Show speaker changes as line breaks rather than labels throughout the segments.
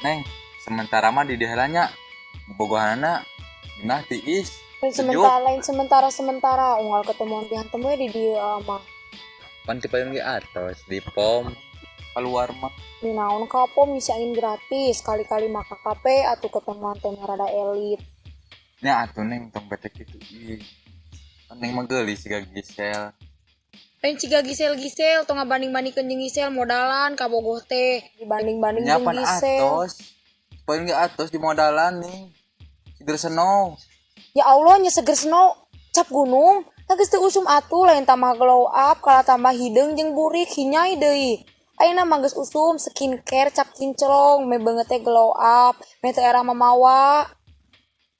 Neng, sementara mah di daerahnya bogohanana genah tiis.
Lain sementara unggal ketemuan pihan temu di dia mah.
Pan ti payun ge atos di pom keluar mah.
Di naon ka pom nyisain gratis, kali-kali maka kape atuh ketemuan teh rada elit.
Nya atuh Neng tong bete kitu ih. Neng mah geulis siga Gisel.
Lain ciga Gisel tong ngabanding-bandingkeun jeung Gisel modalan ka bogoh teh dibanding-banding
Nya
jeung
pan
Gisel.
atos. Payun ge atos di modalan nih. Sider senow.
Ya Allah nya seger snow cap gunung. Geus teu usum atuh lain tambah glow up kala tambah hideung jeung burik hinyai deui. Ayeuna mah geus usum skincare cap kinclong me beungeut teh glow up, me teu era mamawa.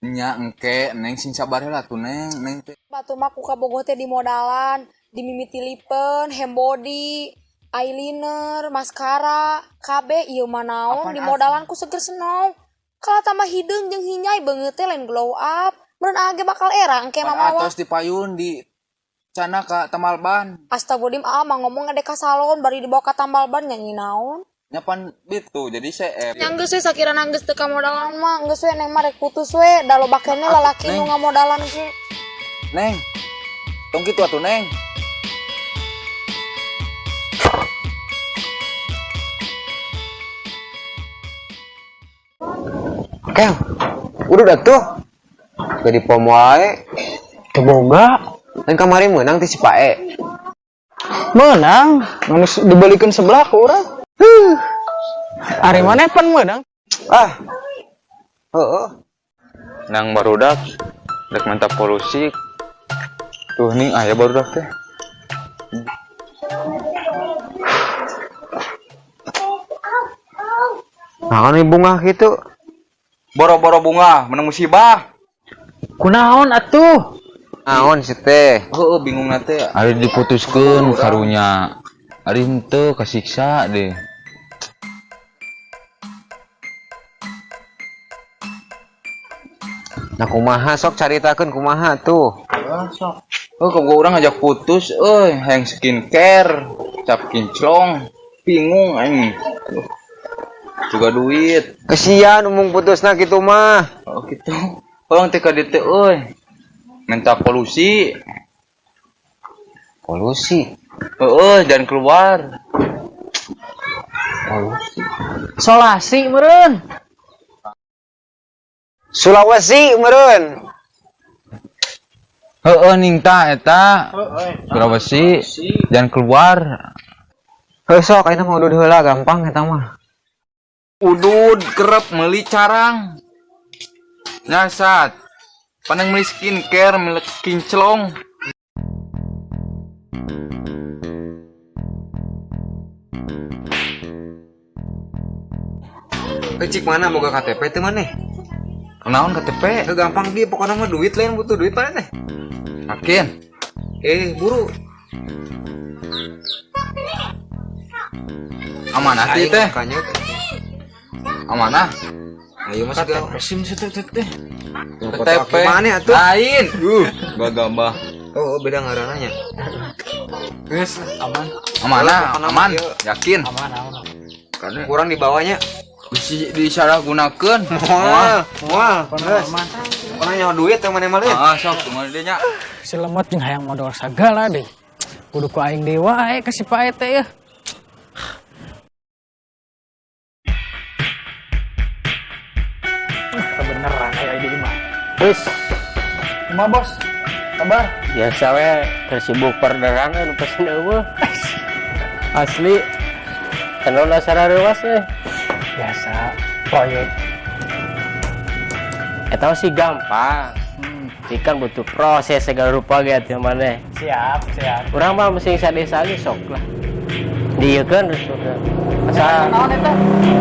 Nya engke Neng sing sabar heula tuh Neng teh.
Batu mah ku ka bogoh teh di modalan, dimimiti lipen, hand body, eyeliner, maskara, KB ieu mah naon di modalan ku seger snow. Kala tambah hideung jeung hinyai beungeut teh lain glow up. Meureun age bakal era engke mamawa.
Atos di payun di cana ka tambal ban.
Astagfirullahaladzim mah ngomong ngade ka salon bari dibawa ka tambal ban nyanyi naon.
Nya pan bitu jadi CR.
Yang geus we sakirana geus teu ka modalan mah geus we Neng mah rek putus we da loba keneh lalaki nu ngamodalan ge.
Neng. Tong kitu atuh Neng.
Kel, udah dah tuh. Jadi pom wae.
Teboga
Dan kemarin menang ti si Pae.
menang manus dibalikin sebelah ke urang. Ari mana pan menang?
Ah. Heeh.
Nang barudak rek mantap polusi. Tuh ning aya barudak teh.
Nah, ini bunga gitu.
Boro-boro bunga menang musibah.
Kunaon atuh?
Naon sih teh?
Heueuh bingung na teh.
Ari diputuskeun karunya. Ari henteu kasiksa deh.
Nah kumaha sok caritakeun kumaha tuh.
Oh, kok urang ngajak putus euy, hayang skincare, cap kinclong, bingung aing. Aduh. Juga duit.
Kesian umung putusna kitu mah.
Oh gitu. Orang teh ka dieu teh euy. Minta polusi.
Polusi.
Heeh, dan keluar.
Polusi.
Solasi meureun.
Sulawesi meureun.
Heueuh ning tah eta. Sulawesi dan keluar.
Heuh sok ayeuna mah udud heula gampang eta mah.
Udud kerep meuli carang. Nyasat. Pandang meuli skincare, meuli kinclong.
Cik mana boga KTP teh maneh?
Kenaon KTP?
Teu gampang ge pokona mah duit lain butuh duit mana teh?
Yakin?
Buru.
Amanah teh teh.
Makanya
Amanah.
ayo mas segala.
Sim teh.
KTP mana atuh?
Lain. Gagambah.
Oh, beda ngarananya.
Geus aman. Amanah, aman. Yakin?
Karena kurang di bawahnya.
Bisa disalahgunakeun.
Moal. Pernah nyawa duit yang mana malin?
Sok tunggu dieu nya.
Si lemot jeung hayang modal sagala deh. Kudu ku aing deui wae ka si Pae teh ya. Kebeneran aya di imah.
Wis,
Imah bos. Kabar?
biasa we tersibuk perdagangan pesen eueuh. Asli. Kenal dasar rewas we.
Biasa proyek.
Eta sih gampang. Ikan butuh proses segala rupa gitu maneh.
Siap.
Urang mah mesti sadesa ge sok lah. Diekeun terus asal
Naon eta?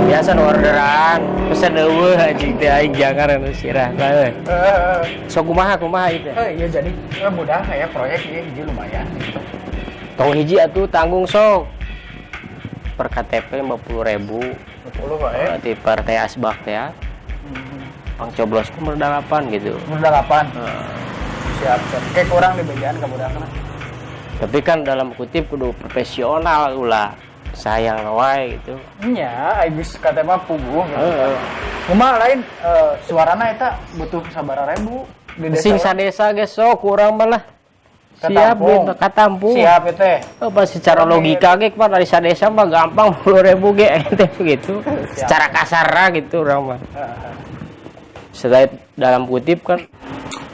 biasa nu orderan pesen eueuh anjing teh aing jangan anu sirah lah. Sok kumaha itu.
Iya jadi mudah ya proyek ieu hiji lumayan gitu.
Tong hiji atuh tanggung sok. Per KTP 50.000.
10 wae.
Berarti per teh asbak teh ya. Pangcoblosku merdalapan gitu.
Merdalapan. Siap. Kayak kurang di bejaan kemudahan.
Tapi kan dalam kutip kudu profesional ulah. sayang wae gitu.
Nya abis kata mah puguh kumaha lain suarana eta butuh sabaraha ribu di
Sing
desa
sadesa ge sok urang malah siap
Katampung.
gitu katampung.
siap teh
Apa secara logika ge mah dari sadesa mah gampang 10.000 ge teh begitu. Secara kasar gitu urang mah. Selain dalam kutip kan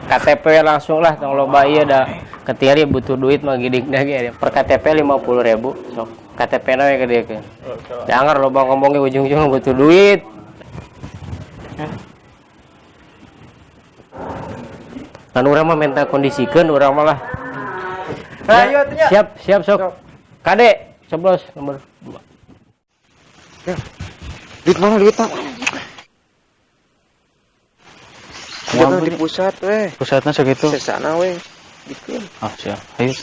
KTP langsung lah tong loba ieu da ketika dia butuh duit mah gidigna ge per KTP 50.000 sok KTP na we gede ke. Jangan loba ngomongnya ujung-ujung butuh duit. Kan urang mah minta kondisikeun urang mah lah.
ayo teh nya
Siap sok. Kade 11 nomor 2.
Duit mana duit tak?
Jangan di pusat weh.
Pusatnya segitu.
Sesana weh.
Ah, siap. Ayo.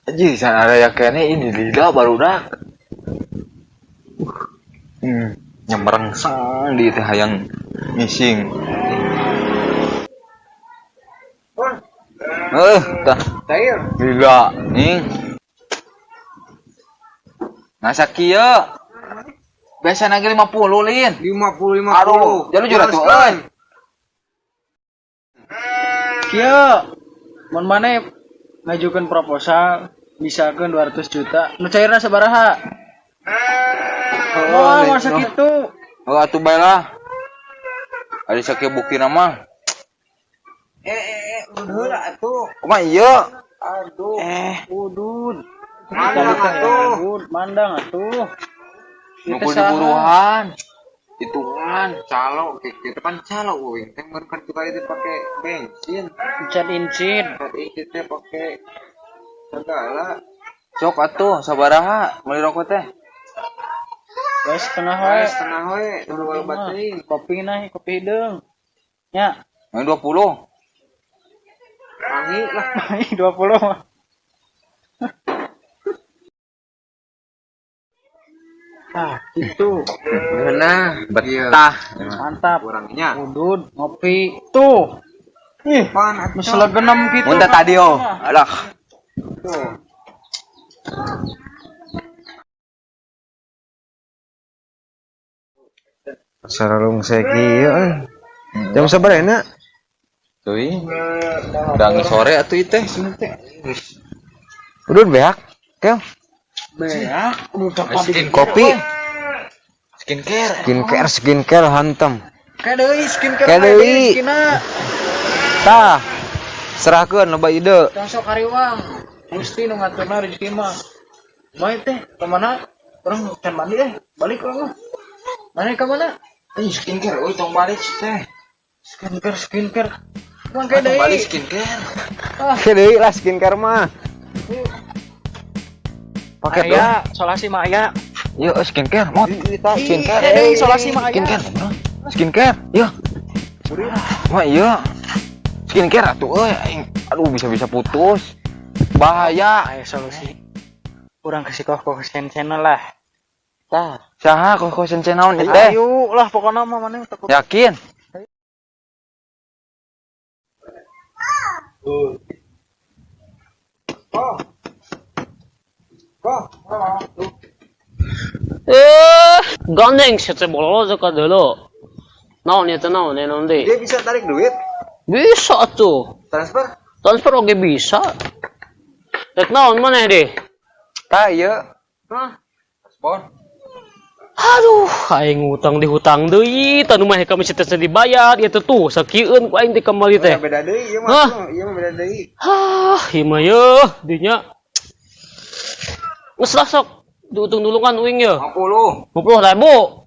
Aji, sana ada yang kayaknya ini lidah baru dah. Nyemerengsang di teh hayang ngising. Tah. Lila, nih. Ngasa kieu. Biasa nage 50, Lin. 50. Aduh, jalu jura tuh, euy.
kieu mun maneh ngajukeun proposal bisakeun 200 juta nu cairna sabaraha masa kitu
Oh, atuh bae lah. Ari sakieu buktina mah.
Udah lah atuh.
Kumaha ieu?
Aduh.
udud
Mandang atuh.
mandang atuh
Nu buru-buruan. Hitungan calo, kita kan calo wing. Teh mun kan kita itu pakai bensin.
cat incin
Tadi kita pakai segala. Sok atuh sabaraha meuli rokok teh?
guys setengah wae
Setengah we, tulu loba teuing.
kopi nah kopi hideung nya
Yang 20.
Wangi lah.
20 mah itu
Beuna, betah.
mantap
Kurangnya.
udud ngopi tuh ih masalah genam gitu
Mun teh tadi oh. Alah.
Saralung kieu Jam sabaraha na?
Teuing. Udah sore atuh ieu teh sini teh.
Udah beak. Kel.
beak udah
Kopi.
Skincare.
hantem.
kadeui skincare
Kadeui.
kina
Tah. Serahkeun loba ide.
tong sok kariwang Gusti nu ngaturna rezeki mah bae teh ka mana urang can mandi balik urang mah mana ka mana
Skincare, euy tong balik teh.
skincare Mang
Tong
kadeui
balik skincare.
Deui lah skincare mah.
Paket
aya solasi mah aya
Yuk, skincare, mot.
Skincare.
kadeui solasi mah aya
Skincare. Skincare. Yuk. Wah, iya. Skincare atuh euy aing. Aduh, bisa-bisa putus. Bahaya.
aya solusi urang kasih koh sen-sen lah
Tah.
Saha kok sen naon ieu teh?
ayo lah pokoknya mah mana takut
Yakin?
Gandeng sete bololo ka dulu. Naon eta naon nanti?
Dia bisa tarik duit,
Bisa tuh.
transfer.
Transfer oge bisa. Rek naon maneh deh?
Tah ieu.
Hah?
Bon.
Aduh, aing ngutang dihutang deui, tanu mah kami teh dibayar, ieu tuh sakieun ku aing teh kembali teh.
Beda deui ieu
Hah?
mah. Ieu mah beda deui.
Hah, ieu mah yeuh dinya. Geus lah sok, diutung-dulungan uing ye.
50.
50.000.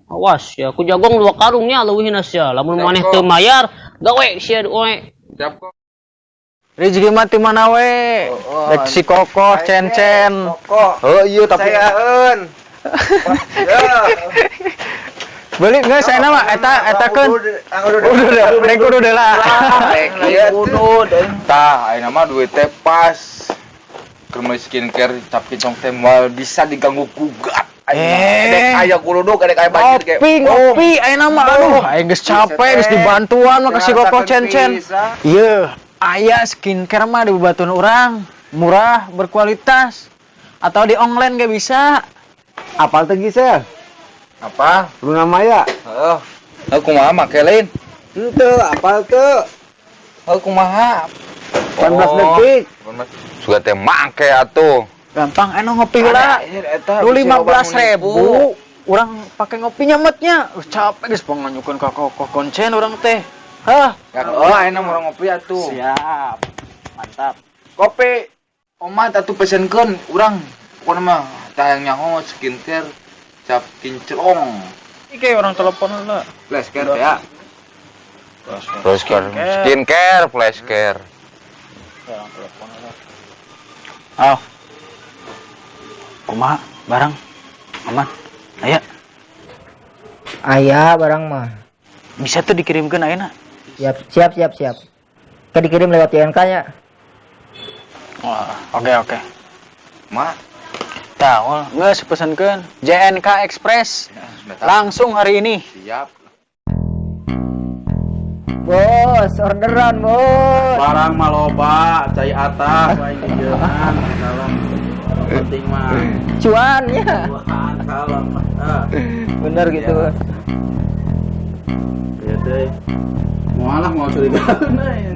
Awas ya, ku jagong 2 karungnya leuwihna sia. Lamun maneh teu mayar, gawe sia we.
Siap kok.
rezeki mah ti mana we rek si kokoh cen-cen
Kok.
oh iya tapi
Sayaeun.
beli nggak saya nama eta kan udah rek kudu deh lah
Iya kudu.
Tah, ayeuna mah duit teh pas. Keur meuli skincare tapi tong teh moal bisa diganggu gugat. Dek aya kuluduk, dek aya banjir kayak.
Ngopi ayeuna mah aduh aing geus capek geus dibantuan mah kasih koko cen-cen. Ieu, aya skincare mah di bebatuan urang, murah, berkualitas. Atau di online ge bisa.
Apal teh Gisel?
Apa?
Luna Maya.
Heeh. Kumaha make lain?
Henteu, apal teu?
Kumaha?
18 detik.
Sudah teh make atuh.
Gampang ngopi heula. Lu 15.000. Urang pake ngopi nyametnya. Capek geus panganyukeun ka koncen urang teh. Hah?
Oh, ayeuna urang ngopi atuh.
Siap. Mantap.
Kopi. Oma atuh pesenkeun urang. Pokona mah tayang nyaho skincare cap kinclong.
Iki orang telepon heula.
Flash care ya. Flash care. Skincare, flash care.
Orang telepon heula. Ah. Kumaha barang? Aman. Aya.
Aya barang mah.
Bisa tuh dikirimkeun ayeuna.
Siap. Kan dikirim lewat JNK nya.
Wah, oke.
Ma,
Tah, geus pesenkeun JNK Express. Langsung hari ini.
siap.
Bos, orderan bos.
Barang maloba, cai atas, lain di jalan, kalem. Penting mah,
Cuannya.
buahan kalem.
Bener gitu.
Ya teh. Mualah mau cerita.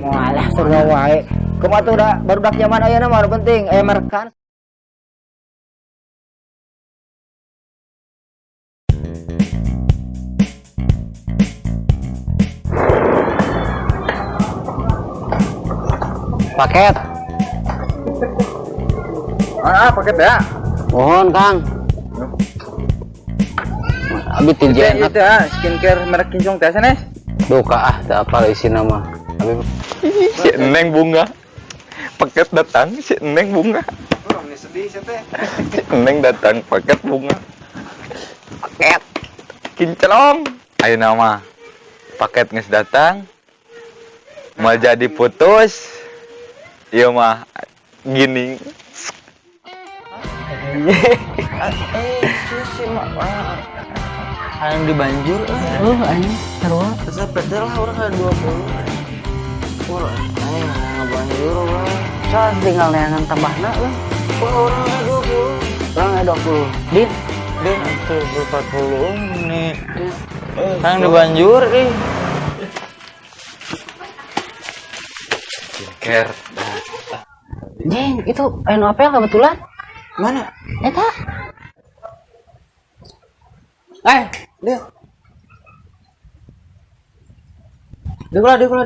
Mau alah seru wae. Kumaha tuh udah baru dak zaman ayeuna mah penting aya merekan.
Paket.
Paket ya.
Mohon, Kang. Abi teh
Itu skincare merek kinclong teh sanes.
Duka teu apal isi nama. Abi
Si Neng bunga. Paket datang si Neng bunga.
Sedih teh.
Si Neng datang paket bunga. Paket kinclong. Ayeuna mah paket geus datang. Mau jadi putus. Iya mah gini.
Yang dibanjur
Anjing sarua.
Terus pedel lah orang kan 20. Orang ngebanjur orang.
Soal tinggal neangan tambahna lah.
Orang 20.
Orang 20. Din.
Itu 40 menit. Yang dibanjur
Skincare.
Jeng, itu anu apel kebetulan.
Mana?
Eta.
Dia. Dikula.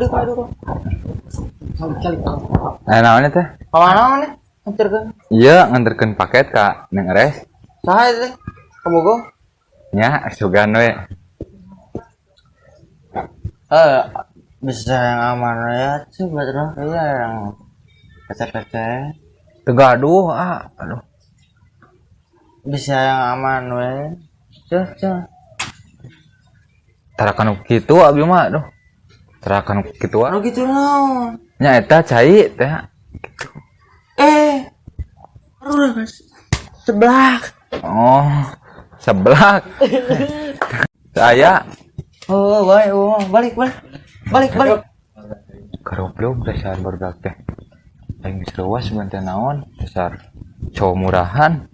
Nah, naonnya teh?
Kemana nih? Nganterkeun.
Iya, nganterkeun paket ka Neng Eres.
Saha teh? Kabogo?
Nya, sugan we.
Bisa yang aman ya, coba terus iya yang kece-kece.
Tegaduh, aduh.
Bisa yang aman we. Cah.
Tarakan kitu abi mah, aduh. Tarakan kitu
Anu gitu naon?
nya eta cai teh.
Udah guys. Seblak.
Oh, seblak. Saya
Oh, balik.
karoblog dasar barudak teh. Aing geus reuas banten naon dasar cowok murahan.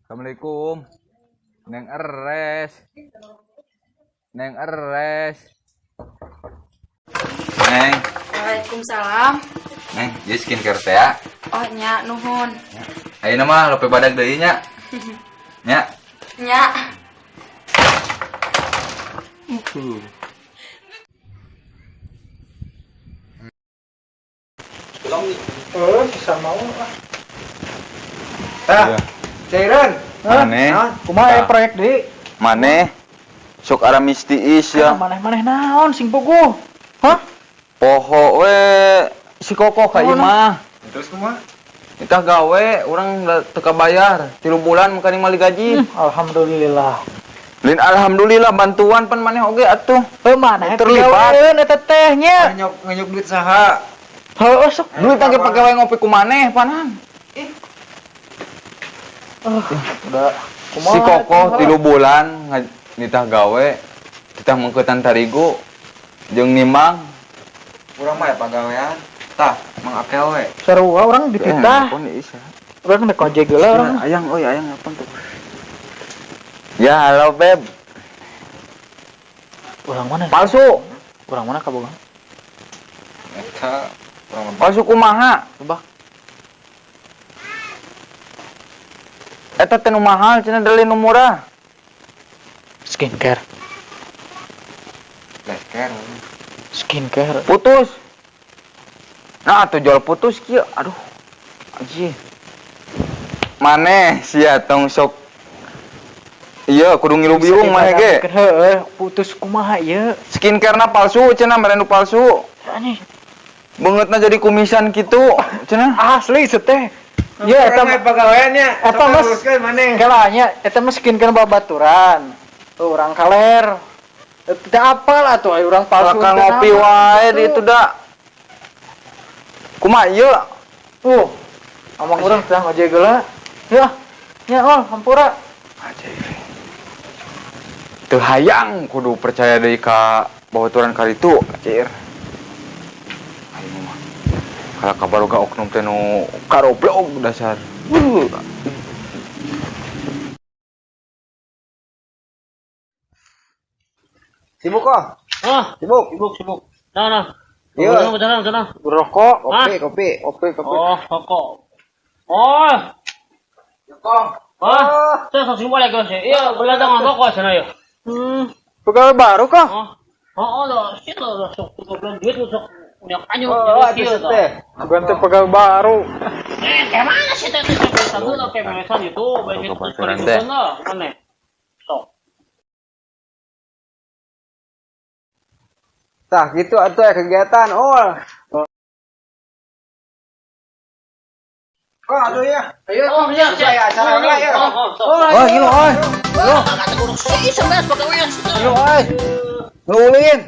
Assalamualaikum. Neng Eres. Neng.
Waalaikumsalam.
Neng, jadi skincare teh ya.
Oh nya nuhun.
Ayeuna mah lope badag deui nya. Nya.
Nya.
Bisa mau lah.
Tah,
Cairan.
Maneh.
Kumaha proyek deui?
maneh sok aramis tiis ya.
Maneh naon sing bogoh? Hah?
Poho we si Koko ka ieu mah.
Terus kumaha?
Kita gawe urang teu kabayar 3 bulan muka ningali gaji.
Alhamdulillah.
Lin alhamdulillah bantuan pan maneh oge atuh.
Maneh
Terlibat.
eta teh nya.
Nganyok duit saha?
Heuh sok.
Duit tangge pake wae ngopi ku maneh panan.
Udah.
Si Kokoh 3 bulan nitah gawe, kita mengketan tarigu jeung nimang. Urang mah ya pagawean. Tah, mang akewe.
Sarua orang dititah. Orang nek ojek geula orang.
Ayang, ayang apa tuh? Ya, halo Beb.
Urang mana?
Palsu.
Urang mana kaboga?
Eta palsu kumaha?
Coba.
Eta teh nu mahal cenah deuli nu murah.
Skincare. Skincare.
Putus. Nah, atuh jual putus kieu. Aduh. Anjir. Maneh sia tong sok. Iya, kudu ngilu biung mah ge.
Heueuh, putus kumaha ieu?
Skincare-na palsu cenah, mere nu palsu.
Aneh.
Beungeutna jadi kumisan kitu cenah.
Asli teh. Ya, eta mah
pagaweannya.
eta mah kelanya, eta mah skincare babaturan. Tuh urang kaler. Teu apal atuh aya urang palsu.
Bakal ngopi wae di itu da. Kumaha ieu?
Amang urang teh ngojek geula. Ya. Ya, hampura.
Teu hayang kudu percaya deui ka babaturan kalitu, Cir. Ayo mah. Kalau kabaroga oknum teh nu karoblog dasar.
Sibuk kok? Sibuk.
Nah.
Iya.
Sana.
Rokok.
Kopi.
Oh, kok. Oh. Saya langsung boleh guys. Iya, beladang rokok sana ya.
Pegawai baru kok.
Situ sok belum duit sok punya kanyu.
Bukan teh pegawai baru.
Kayak mana sih teh satu kayak memesan itu banyak itu mana? Sok.
Tah gitu atuh kegiatan. Kok atuh ya? Ayo.
Iya.
Acara ya.
Gila oi.
Kata guru sih 11 pegawai.
Gila oi. Nu ulin.